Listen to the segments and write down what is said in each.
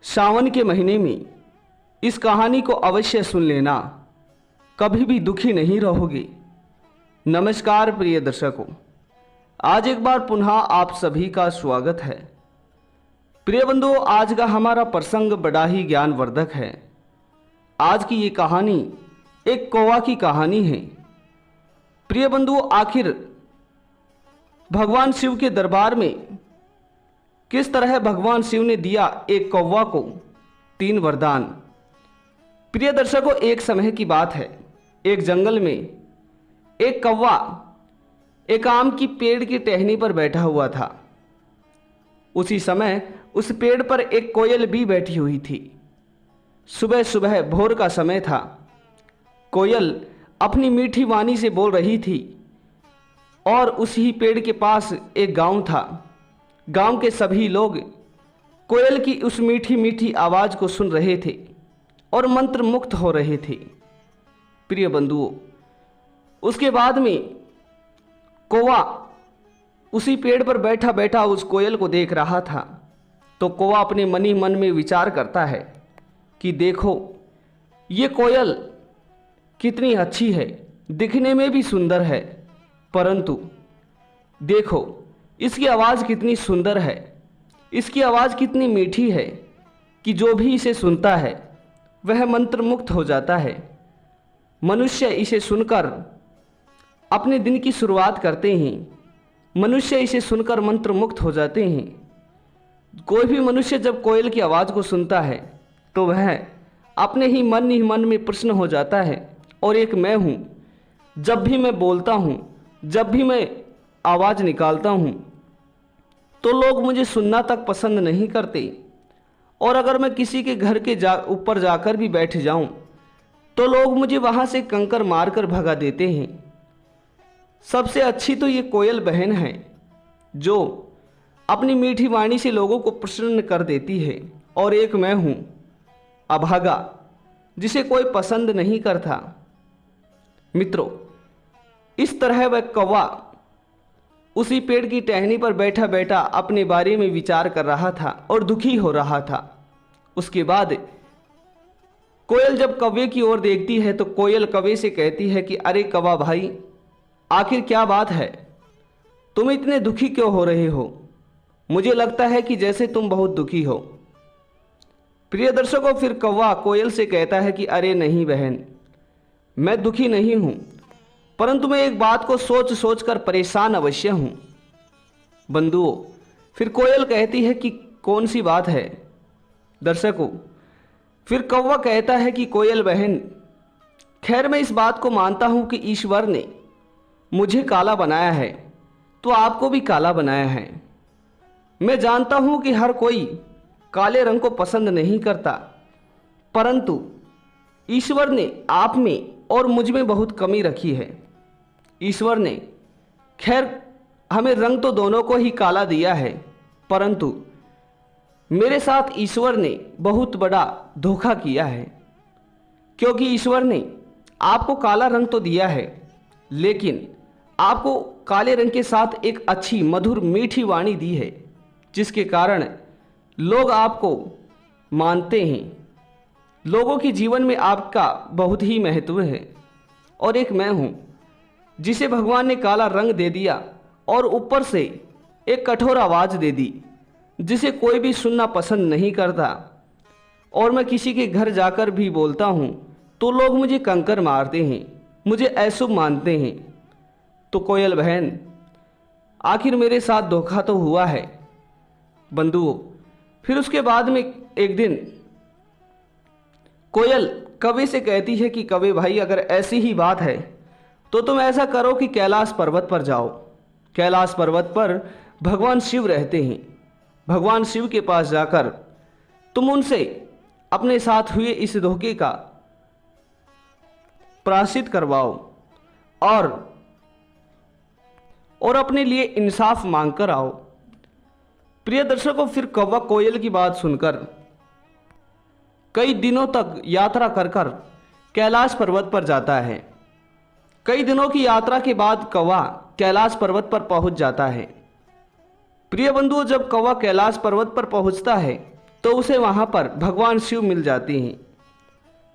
सावन के महीने में इस कहानी को अवश्य सुन लेना, कभी भी दुखी नहीं रहोगे। नमस्कार प्रिय दर्शकों, आज एक बार पुनः आप सभी का स्वागत है। प्रिय बंधुओं, आज का हमारा प्रसंग बड़ा ही ज्ञानवर्धक है। आज की ये कहानी एक कौवा की कहानी है। प्रिय बंधुओं, आखिर भगवान शिव के दरबार में किस तरह भगवान शिव ने दिया एक कौवा को 3 वरदान। प्रिय दर्शकों, एक समय की बात है, एक जंगल में एक कौवा एक आम की पेड़ की टहनी पर बैठा हुआ था। उसी समय उस पेड़ पर एक कोयल भी बैठी हुई थी। सुबह सुबह भोर का समय था। कोयल अपनी मीठी वाणी से बोल रही थी और उसी पेड़ के पास एक गांव था। गांव के सभी लोग कोयल की उस मीठी मीठी आवाज को सुन रहे थे और मंत्र मुक्त हो रहे थे। प्रिय बंधुओं, उसके बाद में कौवा उसी पेड़ पर बैठा बैठा उस कोयल को देख रहा था। तो कौवा अपने मन ही मन में विचार करता है कि देखो, ये कोयल कितनी अच्छी है, दिखने में भी सुंदर है, परंतु देखो इसकी आवाज़ कितनी सुंदर है, इसकी आवाज़ कितनी मीठी है कि जो भी इसे सुनता है वह मंत्र मुक्त हो जाता है। मनुष्य इसे सुनकर अपने दिन की शुरुआत करते हैं, मनुष्य इसे सुनकर मंत्र मुक्त हो जाते हैं। कोई भी मनुष्य जब कोयल की आवाज़ को सुनता है तो वह अपने ही मन में प्रसन्न हो जाता है। और एक मैं हूँ, जब भी मैं बोलता हूँ, जब भी मैं आवाज़ निकालता हूँ तो लोग मुझे सुनना तक पसंद नहीं करते, और अगर मैं किसी के घर के ऊपर जाकर भी बैठ जाऊं तो लोग मुझे वहां से कंकर मारकर भगा देते हैं। सबसे अच्छी तो ये कोयल बहन है जो अपनी मीठी वाणी से लोगों को प्रसन्न कर देती है। और एक मैं हूँ अभागा, जिसे कोई पसंद नहीं करता। मित्रों, इस तरह वह कौवा उसी पेड़ की टहनी पर बैठा बैठा अपने बारे में विचार कर रहा था और दुखी हो रहा था। उसके बाद कोयल जब कौवे की ओर देखती है तो कोयल कौवे से कहती है कि अरे कौवा भाई, आखिर क्या बात है, तुम इतने दुखी क्यों हो रहे हो? मुझे लगता है कि जैसे तुम बहुत दुखी हो। प्रिय दर्शकों, फिर कौवा कोयल से कहता है कि अरे नहीं बहन, मैं दुखी नहीं हूँ, परंतु मैं एक बात को सोच सोच कर परेशान अवश्य हूं। बंधुओं, फिर कोयल कहती है कि कौन सी बात है? दर्शकों, फिर कौवा कहता है कि कोयल बहन, खैर मैं इस बात को मानता हूं कि ईश्वर ने मुझे काला बनाया है तो आपको भी काला बनाया है। मैं जानता हूं कि हर कोई काले रंग को पसंद नहीं करता, परंतु ईश्वर ने आप में और मुझ में बहुत कमी रखी है। ईश्वर ने खैर हमें रंग तो दोनों को ही काला दिया है, परंतु मेरे साथ ईश्वर ने बहुत बड़ा धोखा किया है। क्योंकि ईश्वर ने आपको काला रंग तो दिया है, लेकिन आपको काले रंग के साथ एक अच्छी मधुर मीठी वाणी दी है, जिसके कारण लोग आपको मानते हैं। लोगों के जीवन में आपका बहुत ही महत्व है। और एक मैं हूँ जिसे भगवान ने काला रंग दे दिया और ऊपर से एक कठोर आवाज़ दे दी, जिसे कोई भी सुनना पसंद नहीं करता। और मैं किसी के घर जाकर भी बोलता हूँ तो लोग मुझे कंकर मारते हैं, मुझे अशुभ मानते हैं। तो कोयल बहन, आखिर मेरे साथ धोखा तो हुआ है। बंधुओं, फिर उसके बाद में एक दिन कोयल कौवे से कहती है कि कौवे भाई, अगर ऐसी ही बात है तो तुम ऐसा करो कि कैलाश पर्वत पर जाओ। कैलाश पर्वत पर भगवान शिव रहते हैं। भगवान शिव के पास जाकर तुम उनसे अपने साथ हुए इस धोखे का प्रायश्चित करवाओ और अपने लिए इंसाफ मांगकर आओ। प्रिय दर्शकों, फिर कौवा कोयल की बात सुनकर कई दिनों तक यात्रा कर कर कैलाश पर्वत पर जाता है। कई दिनों की यात्रा के बाद कौवा कैलाश पर्वत पर पहुंच जाता है। प्रिय बंधुओं, जब कौवा कैलाश पर्वत पर पहुंचता है तो उसे वहाँ पर भगवान शिव मिल जाते हैं।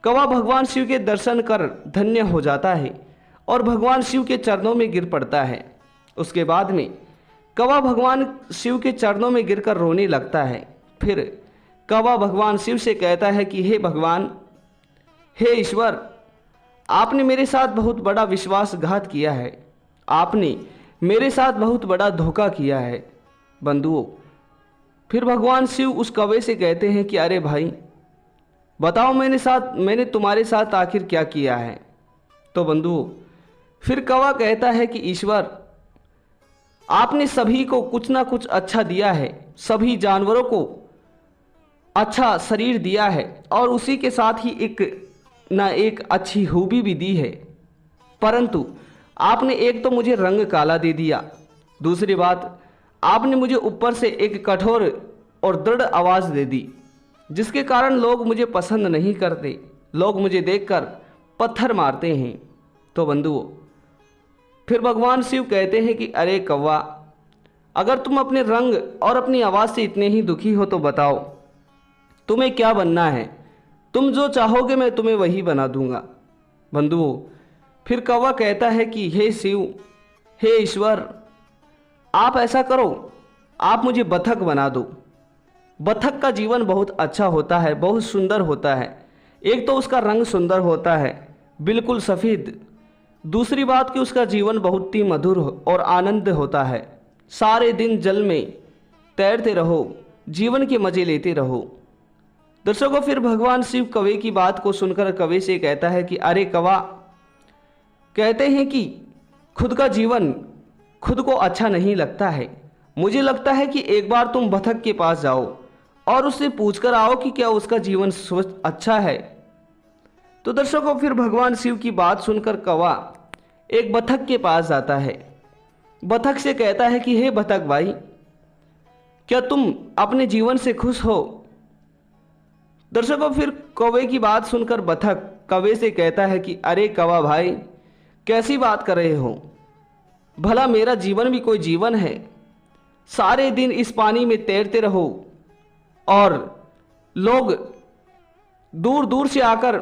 कौवा भगवान शिव के दर्शन कर धन्य हो जाता है और भगवान शिव के चरणों में गिर पड़ता है। उसके बाद में कौवा भगवान शिव के चरणों में गिरकर रोने लगता है। फिर कौवा भगवान शिव से कहता है कि हे भगवान, हे ईश्वर, आपने मेरे साथ बहुत बड़ा विश्वासघात किया है, आपने मेरे साथ बहुत बड़ा धोखा किया है। बंधुओं, फिर भगवान शिव उस कौवे से कहते हैं कि अरे भाई, बताओ मैंने तुम्हारे साथ आखिर क्या किया है। तो बंधुओं, फिर कौवा कहता है कि ईश्वर, आपने सभी को कुछ ना कुछ अच्छा दिया है, सभी जानवरों को अच्छा शरीर दिया है और उसी के साथ ही एक अच्छी खूबी भी दी है, परंतु आपने एक तो मुझे रंग काला दे दिया, दूसरी बात आपने मुझे ऊपर से एक कठोर और दृढ़ आवाज़ दे दी, जिसके कारण लोग मुझे पसंद नहीं करते, लोग मुझे देखकर पत्थर मारते हैं। तो बंधुओं, फिर भगवान शिव कहते हैं कि अरे कौवा, अगर तुम अपने रंग और अपनी आवाज़ से इतने ही दुखी हो तो बताओ तुम्हें क्या बनना है, तुम जो चाहोगे मैं तुम्हें वही बना दूंगा। बंधुओं, फिर कौवा कहता है कि हे शिव, हे ईश्वर, आप ऐसा करो, आप मुझे बतख बना दो। बतख का जीवन बहुत अच्छा होता है, बहुत सुंदर होता है। एक तो उसका रंग सुंदर होता है, बिल्कुल सफ़ेद, दूसरी बात कि उसका जीवन बहुत ही मधुर और आनंद होता है। सारे दिन जल में तैरते रहो, जीवन के मज़े लेते रहो। दर्शकों, फिर भगवान शिव कौवे की बात को सुनकर कौवे से कहता है कि अरे कौवा, कहते हैं कि खुद का जीवन खुद को अच्छा नहीं लगता है, मुझे लगता है कि एक बार तुम बतख के पास जाओ और उससे पूछकर आओ कि क्या उसका जीवन अच्छा है। तो दर्शकों, फिर भगवान शिव की बात सुनकर कौवा एक बतख के पास जाता है। बतख से कहता है कि हे बतख भाई, क्या तुम अपने जीवन से खुश हो। दर्शकों, फिर कौवे की बात सुनकर बतख कौवे से कहता है कि अरे कौवा भाई, कैसी बात कर रहे हो, भला मेरा जीवन भी कोई जीवन है, सारे दिन इस पानी में तैरते रहो और लोग दूर दूर से आकर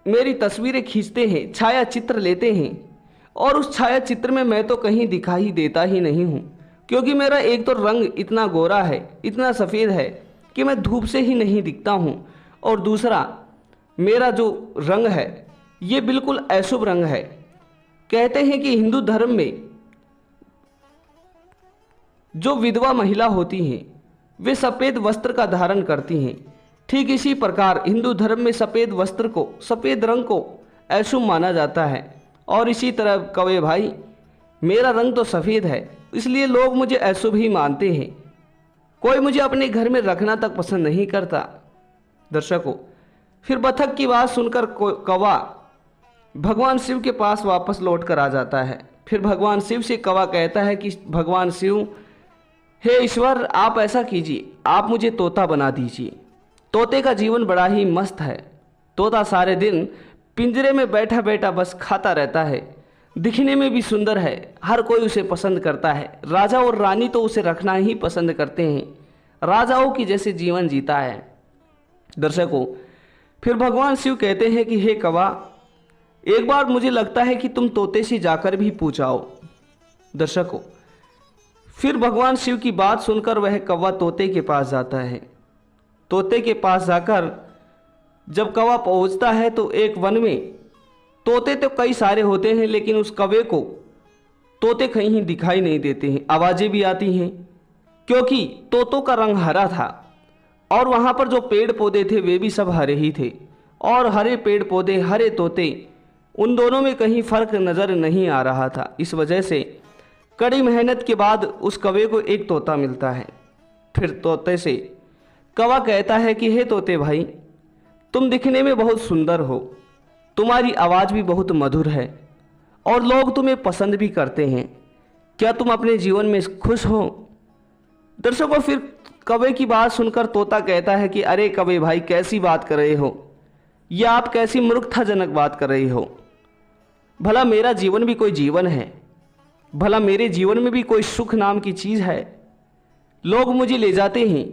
मेरी तस्वीरें खींचते हैं, छाया चित्र लेते हैं, और उस छाया चित्र में मैं तो कहीं दिखाई देता ही नहीं हूँ, क्योंकि मेरा एक तो रंग इतना गोरा है, इतना सफ़ेद है कि मैं धूप से ही नहीं दिखता हूँ, और दूसरा मेरा जो रंग है ये बिल्कुल अशुभ रंग है। कहते हैं कि हिंदू धर्म में जो विधवा महिला होती हैं वे सफ़ेद वस्त्र का धारण करती हैं। ठीक इसी प्रकार हिंदू धर्म में सफ़ेद वस्त्र को, सफ़ेद रंग को अशुभ माना जाता है। और इसी तरह कौवे भाई, मेरा रंग तो सफ़ेद है, इसलिए लोग मुझे अशुभ ही मानते हैं, कोई मुझे अपने घर में रखना तक पसंद नहीं करता। दर्शकों, फिर बतख की बात सुनकर कौवा भगवान शिव के पास वापस लौट कर आ जाता है। फिर भगवान शिव से कौवा कहता है कि भगवान शिव, हे ईश्वर, आप ऐसा कीजिए, आप मुझे तोता बना दीजिए। तोते का जीवन बड़ा ही मस्त है। तोता सारे दिन पिंजरे में बैठा बैठा बस खाता रहता है, दिखने में भी सुंदर है, हर कोई उसे पसंद करता है। राजा और रानी तो उसे रखना ही पसंद करते हैं, राजाओं की जैसे जीवन जीता है। दर्शकों, फिर भगवान शिव कहते हैं कि हे कौवा, एक बार मुझे लगता है कि तुम तोते से जाकर भी पूछाओ। दर्शकों, फिर भगवान शिव की बात सुनकर वह कौवा तोते के पास जाता है। तोते के पास जाकर जब कौवा पहुंचता है तो एक वन में तोते तो कई सारे होते हैं, लेकिन उस कौवे को तोते कहीं दिखाई नहीं देते हैं। आवाज़ें भी आती हैं क्योंकि तोतों का रंग हरा था और वहाँ पर जो पेड़ पौधे थे वे भी सब हरे ही थे, और हरे पेड़ पौधे, हरे तोते, उन दोनों में कहीं फ़र्क नज़र नहीं आ रहा था। इस वजह से कड़ी मेहनत के बाद उस कौवे को एक तोता मिलता है। फिर तोते से कौवा कहता है कि हे तोते भाई, तुम दिखने में बहुत सुंदर हो, तुम्हारी आवाज़ भी बहुत मधुर है और लोग तुम्हें पसंद भी करते हैं, क्या तुम अपने जीवन में खुश हो। दर्शकों, फिर कौवे की बात सुनकर तोता कहता है कि अरे कौवे भाई, कैसी बात कर रहे हो, या आप कैसी मूर्खताजनक बात कर रहे हो। भला मेरा जीवन भी कोई जीवन है, भला मेरे जीवन में भी कोई सुख नाम की चीज़ है। लोग मुझे ले जाते हैं,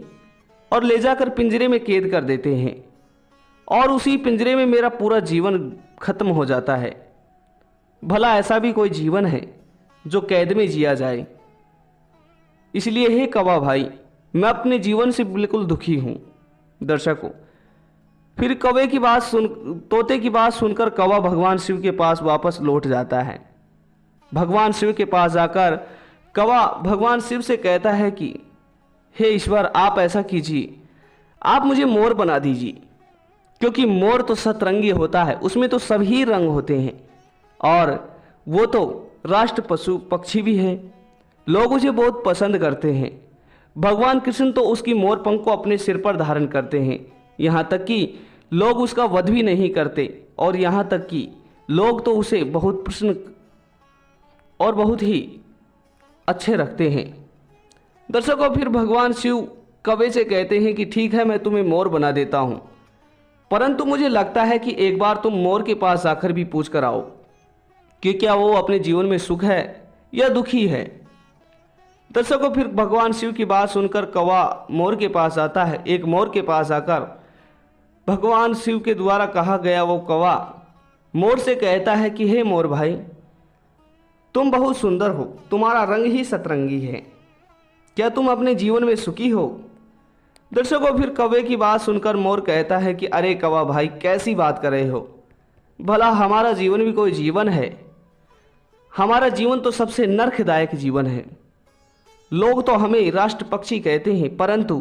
और ले जाकर पिंजरे में कैद कर देते हैं और उसी पिंजरे में मेरा पूरा जीवन खत्म हो जाता है। भला ऐसा भी कोई जीवन है जो कैद में जिया जाए? इसलिए हे कौवा भाई, मैं अपने जीवन से बिल्कुल दुखी हूँ। दर्शकों, फिर तोते की बात सुनकर कौवा भगवान शिव के पास वापस लौट जाता है। भगवान शिव के पास जाकर कौवा भगवान शिव से कहता है कि हे ईश्वर, आप ऐसा कीजिए, आप मुझे मोर बना दीजिए, क्योंकि मोर तो सतरंगी होता है, उसमें तो सभी रंग होते हैं और वो तो राष्ट्र पशु पक्षी भी है। लोग उसे बहुत पसंद करते हैं। भगवान कृष्ण तो उसकी मोर पंख को अपने सिर पर धारण करते हैं, यहाँ तक कि लोग उसका वध भी नहीं करते और यहाँ तक कि लोग तो उसे बहुत प्रसन्न और बहुत ही अच्छे रखते हैं। दर्शकों, फिर भगवान शिव कौवे से कहते हैं कि ठीक है, मैं तुम्हें मोर बना देता हूँ, परंतु मुझे लगता है कि एक बार तुम मोर के पास जाकर भी पूछ कर आओ कि क्या वो अपने जीवन में सुख है या दुखी है। दर्शकों, फिर भगवान शिव की बात सुनकर कौवा मोर के पास आता है। एक मोर के पास आकर भगवान शिव के द्वारा कहा गया वो कौवा मोर से कहता है कि हे मोर भाई, तुम बहुत सुंदर हो, तुम्हारा रंग ही सतरंगी है, क्या तुम अपने जीवन में सुखी हो? दर्शकों, फिर कौवे की बात सुनकर मोर कहता है कि अरे कौवा भाई, कैसी बात कर रहे हो? भला हमारा जीवन भी कोई जीवन है? हमारा जीवन तो सबसे नरकदायक जीवन है। लोग तो हमें राष्ट्र पक्षी कहते हैं, परंतु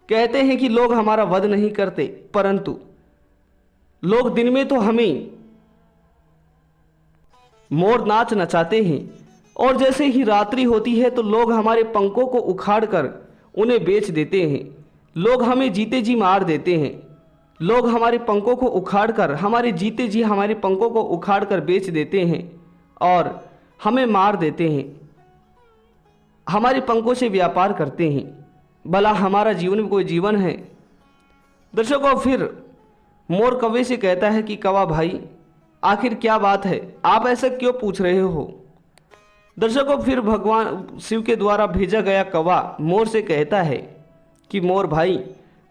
कहते हैं कि लोग हमारा वध नहीं करते, परंतु लोग दिन में तो हमें मोर नाच नचाते हैं और जैसे ही रात्रि होती है तो लोग हमारे पंखों को उखाड़कर उन्हें बेच देते हैं। लोग हमें जीते जी मार देते हैं। लोग हमारे पंखों को उखाड़कर हमारे पंखों को उखाड़कर बेच देते हैं और हमें मार देते हैं, हमारे पंखों से व्यापार करते हैं। भला हमारा जीवन भी कोई जीवन है? दर्शकों, फिर मोर कौवे से कहता है कि कौवा भाई, आखिर क्या बात है, आप ऐसा क्यों पूछ रहे हो? दर्शकों, फिर भगवान शिव के द्वारा भेजा गया कौवा मोर से कहता है कि मोर भाई,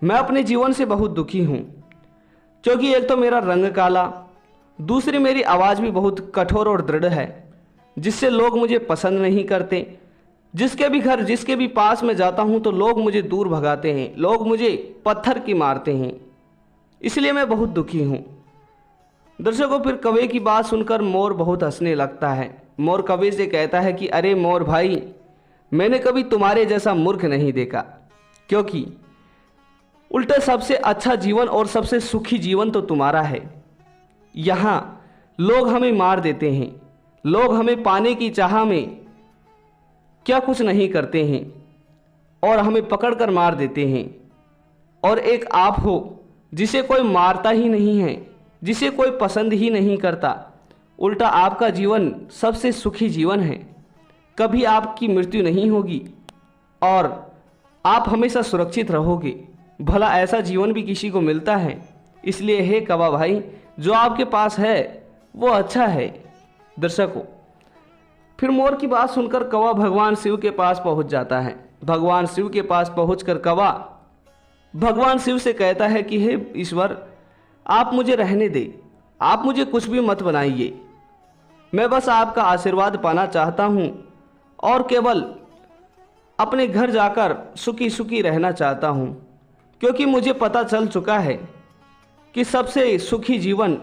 मैं अपने जीवन से बहुत दुखी हूँ, क्योंकि एक तो मेरा रंग काला, दूसरी मेरी आवाज़ भी बहुत कठोर और दृढ़ है, जिससे लोग मुझे पसंद नहीं करते। जिसके भी घर, जिसके भी पास में जाता हूँ तो लोग मुझे दूर भगाते हैं, लोग मुझे पत्थर की मारते हैं, इसलिए मैं बहुत दुखी हूँ। दर्शकों, फिर कौवे की बात सुनकर मोर बहुत हंसने लगता है। मोर कौवे से कहता है कि अरे मोर भाई, मैंने कभी तुम्हारे जैसा मूर्ख नहीं देखा, क्योंकि उल्टा सबसे अच्छा जीवन और सबसे सुखी जीवन तो तुम्हारा है। यहाँ लोग हमें मार देते हैं, लोग हमें पाने की चाह में क्या कुछ नहीं करते हैं और हमें पकड़कर मार देते हैं, और एक आप हो जिसे कोई मारता ही नहीं है, जिसे कोई पसंद ही नहीं करता, उल्टा आपका जीवन सबसे सुखी जीवन है। कभी आपकी मृत्यु नहीं होगी और आप हमेशा सुरक्षित रहोगे। भला ऐसा जीवन भी किसी को मिलता है? इसलिए हे कौवा भाई, जो आपके पास है वो अच्छा है। दर्शकों, फिर मोर की बात सुनकर कौवा भगवान शिव के पास पहुंच जाता है। भगवान शिव के पास पहुंचकर कौवा भगवान शिव से कहता है कि हे ईश्वर, आप मुझे रहने दें, आप मुझे कुछ भी मत बनाइए, मैं बस आपका आशीर्वाद पाना चाहता हूँ और केवल अपने घर जाकर सुखी सुखी रहना चाहता हूँ, क्योंकि मुझे पता चल चुका है कि सबसे सुखी जीवन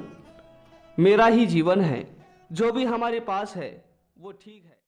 मेरा ही जीवन है। जो भी हमारे पास है वो ठीक है।